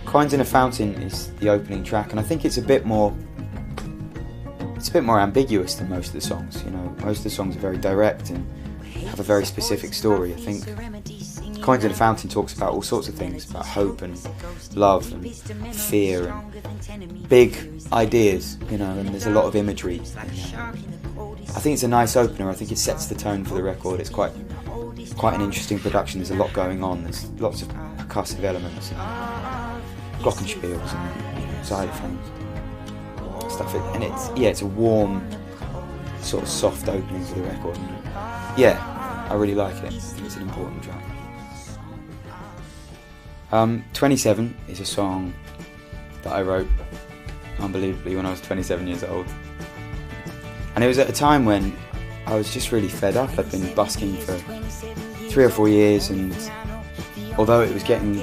Coins in a Fountain is the opening track, and I think it's a bit more ambiguous than most of the songs. You know, most of the songs are very direct and have a very specific story. I think Coins in a Fountain talks about all sorts of things, about hope and love and fear and big ideas, you know, and there's a lot of imagery in there. I think it's a nice opener. I think it sets the tone for the record. It's quite an interesting production. There's a lot going on. There's lots of percussive elements and glockenspiels and xylophones stuff. And it's a warm, sort of soft opening to the record. Yeah, I really like it. I think it's an important track. 27 is a song that I wrote unbelievably when I was 27 years old. And it was at a time when I was just really fed up. I'd been busking for 3 or 4 years, and although it was getting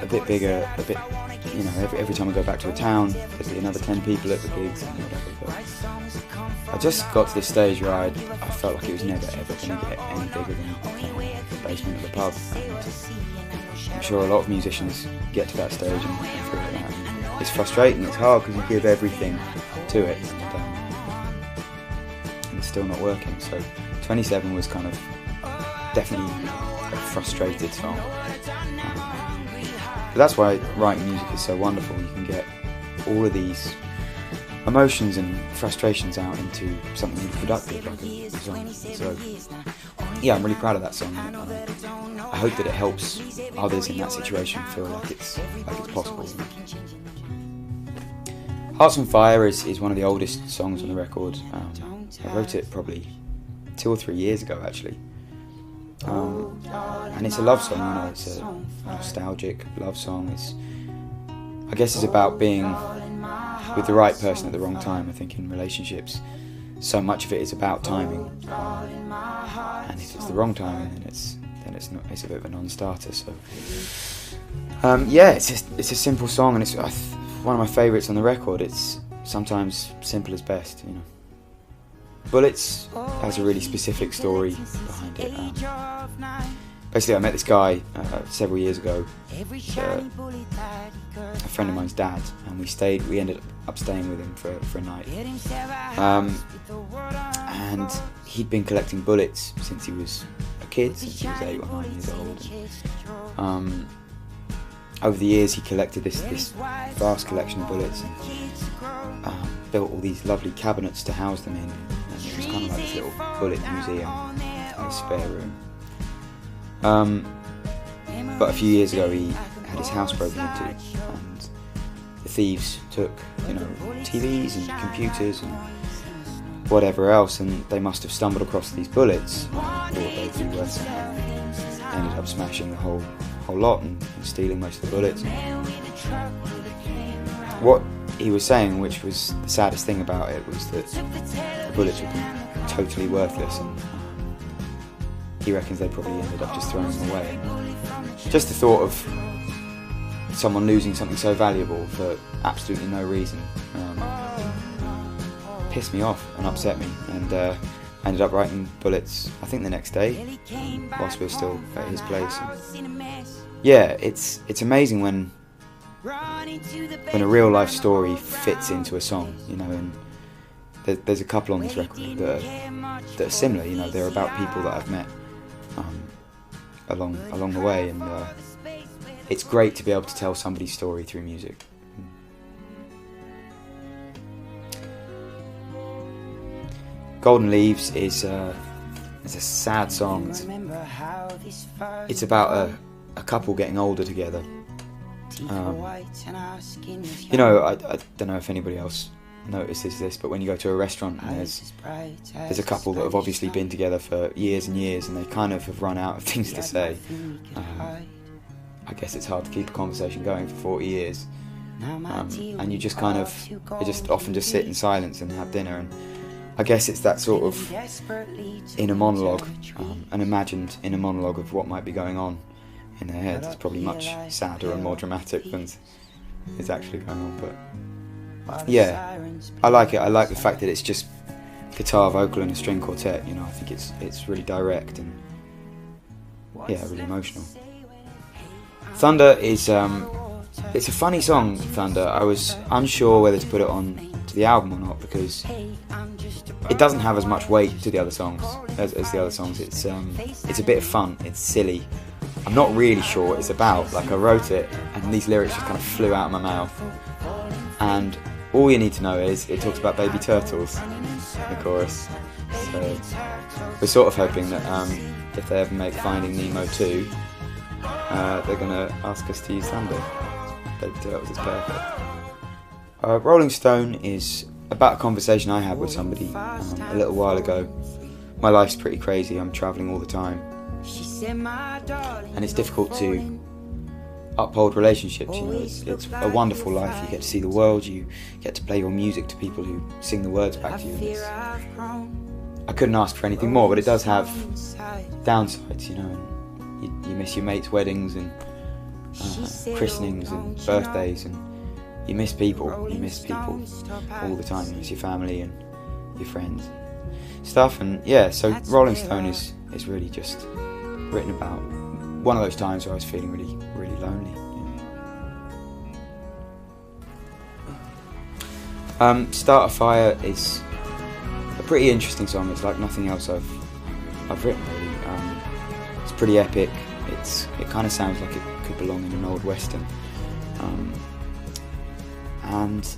a bit bigger, you know, every time I go back to a town, there'd be another 10 people at the gigs and whatever. But I just got to this stage where I felt like it was never ever going to get any bigger than the basement of a pub. And I'm sure a lot of musicians get to that stage and feel like that. And it's frustrating, it's hard because you give everything to it, and it's still not working. So 27 was kind of definitely a frustrated song. But that's why writing music is so wonderful. You can get all of these emotions and frustrations out into something really productive, like a song. So yeah, I'm really proud of that song. I hope that it helps others in that situation feel like it's possible. Hearts on Fire is one of the oldest songs on the record. I wrote it probably 2 or 3 years ago, actually. And it's a love song, you know, it's a nostalgic love song. I guess it's about being with the right person at the wrong time. I think in relationships, so much of it is about timing. And if it's the wrong timing, then it's a bit of a non-starter. So yeah, it's a simple song, and it's one of my favourites on the record. It's sometimes simple as best, you know. Bullets has a really specific story behind it. Basically, I met this guy several years ago, a friend of mine's dad, and we ended up staying with him for a night. And he'd been collecting bullets since he was a kid, since he was 8 or 9 years old. Over the years, he collected this vast collection of bullets and built all these lovely cabinets to house them in. And it was kind of like this little bullet museum in his spare room. But a few years ago, he had his house broken into, and the thieves took, you know, TVs and computers and whatever else, and they must have stumbled across these bullets, thought they'd be worth something, ended up smashing the whole lot and stealing most of the bullets. What he was saying, which was the saddest thing about it, was that the bullets would be totally worthless, and he reckons they probably ended up just throwing them away. Just the thought of someone losing something so valuable for absolutely no reason pissed me off and upset me, and I ended up writing bullets, I think the next day, whilst we were still at his place. And yeah, it's amazing when a real life story fits into a song, you know. And there's a couple on this record that are similar, you know. They're about people that I've met along the way, and it's great to be able to tell somebody's story through music. Golden Leaves is a sad song. It's about a couple getting older together. You know, I don't know if anybody else notices this, but when you go to a restaurant and there's a couple that have obviously been together for years and years, and they kind of have run out of things to say. I guess it's hard to keep a conversation going for 40 years, and you just often just sit in silence and have dinner. And I guess it's that sort of inner monologue, an imagined inner monologue of what might be going on in their heads. It's probably much sadder and more dramatic than is actually going on, but yeah, I like it. I like the fact that it's just guitar, vocal and a string quartet, you know. I think it's really direct and yeah, really emotional. Thunder is It's a funny song, Thunder. I was unsure whether to put it on to the album or not, because it doesn't have as much weight to the other songs as the other songs. It's a bit of fun, it's silly. I'm not really sure what it's about. Like, I wrote it and these lyrics just kind of flew out of my mouth, and all you need to know is it talks about baby turtles in the chorus. So we're sort of hoping that if they ever make Finding Nemo 2, they're going to ask us to use Thunder. Baby turtles is perfect. Rolling Stone is about a conversation I had with somebody a little while ago. My life's pretty crazy, I'm travelling all the time, and it's difficult to uphold relationships. You know, it's a wonderful life. You get to see the world, you get to play your music to people who sing the words back to you. I couldn't ask for anything more, but it does have downsides, you know. And you miss your mates' weddings and christenings and birthdays, and you miss people all the time. You miss your family and your friends and stuff. And yeah, so Rolling Stone is really just written about one of those times where I was feeling really, really lonely. Yeah. Start a Fire is a pretty interesting song. It's like nothing else I've written, really. It's pretty epic. It kind of sounds like it could belong in an old western, and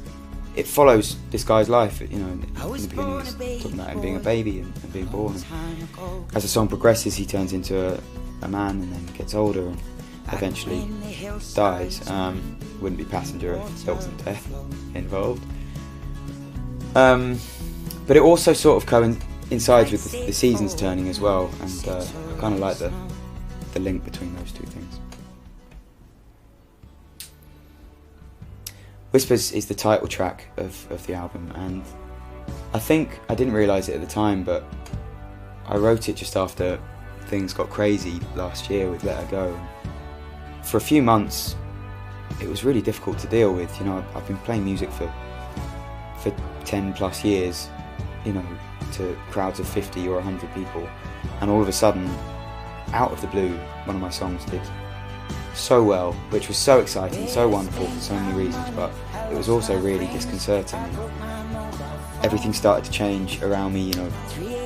it follows this guy's life. You know, in the beginning he's talking about him being a baby and being born. And as the song progresses, he turns into a man and then gets older and eventually dies. Wouldn't be Passenger if there wasn't death involved. But it also sort of coincides with the seasons turning as well, and I kind of like the link between those two things. Whispers is the title track of the album, and I think I didn't realise it at the time, but I wrote it just after things got crazy last year with Let Her Go. For a few months it was really difficult to deal with. You know, I've been playing music for 10 plus years, you know, to crowds of 50 or 100 people, and all of a sudden, out of the blue, one of my songs did so well, which was so exciting, so wonderful for so many reasons, but it was also really disconcerting. Everything started to change around me, you know,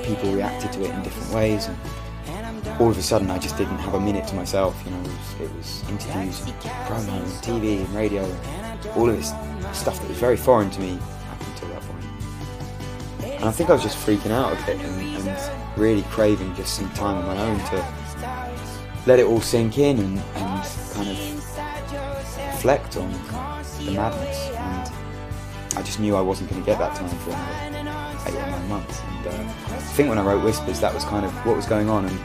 people reacted to it in different ways, and all of a sudden I just didn't have a minute to myself. You know, it was interviews and promo and TV and radio and all of this stuff that was very foreign to me up until that point. And I think I was just freaking out a bit and really craving just some time on my own to let it all sink in and kind of reflect on the madness. And I just knew I wasn't going to get that time for another 8 or 9 months. And I think when I wrote Whispers, that was kind of what was going on. And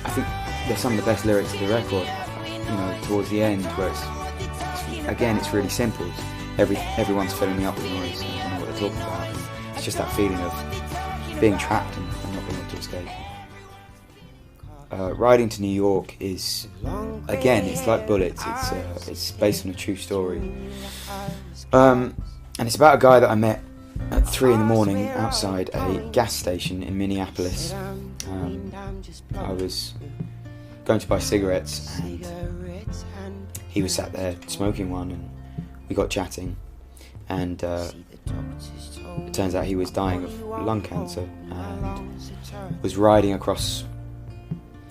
I think they're some of the best lyrics of the record, you know, towards the end, where it's really simple. Everyone's filling me up with noise, and I don't know what they're talking about. And it's just that feeling of being trapped and not being able to escape. Riding to New York is, again, it's like Bullets. It's based on a true story, and it's about a guy that I met at 3 in the morning outside a gas station in Minneapolis. I was going to buy cigarettes, and he was sat there smoking one, and we got chatting, and it turns out he was dying of lung cancer and was riding across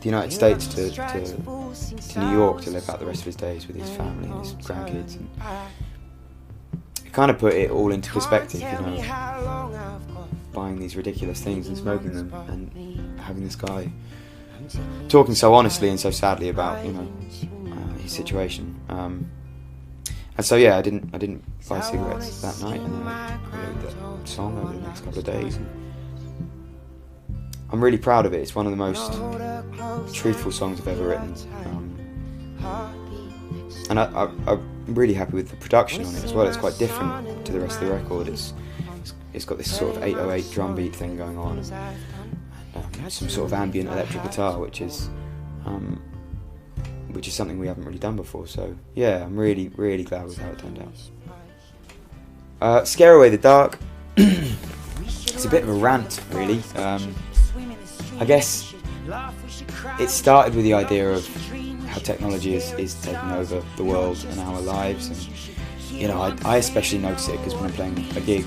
the United States to New York to live out the rest of his days with his family and his grandkids. And it kind of put it all into perspective, you know, buying these ridiculous things and smoking them, and having this guy talking so honestly and so sadly about, you know, his situation. And so yeah, I didn't buy cigarettes that night, and then I wrote that song over the next couple of days. And I'm really proud of it. It's one of the most truthful songs I've ever written, and I'm really happy with the production on it as well. It's quite different to the rest of the record. It's got this sort of 808 drum beat thing going on, and some sort of ambient electric guitar, which is something we haven't really done before. So yeah, I'm really, really glad with how it turned out. Scare Away the Dark. It's a bit of a rant, really. I guess it started with the idea of how technology is taking over the world and our lives. And you know, I especially notice it because when I'm playing a gig,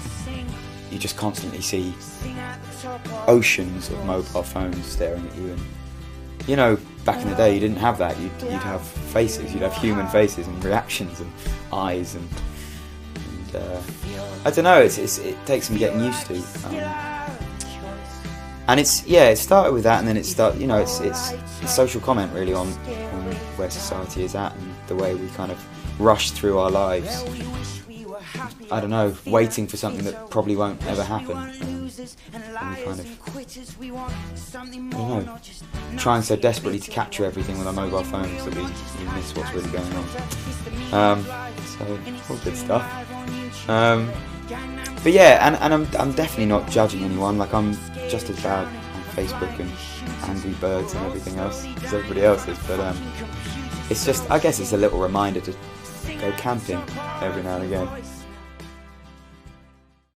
you just constantly see oceans of mobile phones staring at you. And you know, back in the day, you didn't have that. You'd have faces, you'd have human faces and reactions and eyes, and I don't know. It takes some getting used to. And it started with that, and then it's social comment really on where society is at and the way we kind of rush through our lives. I don't know, waiting for something that probably won't ever happen. And we kind of, I don't know, trying so desperately to capture everything with our mobile phones that we miss what's really going on. So all good stuff. But yeah, and I'm definitely not judging anyone. Like, I'm just as bad on Facebook and Angry Birds and everything else as everybody else is. But it's just, I guess it's a little reminder to go camping every now and again.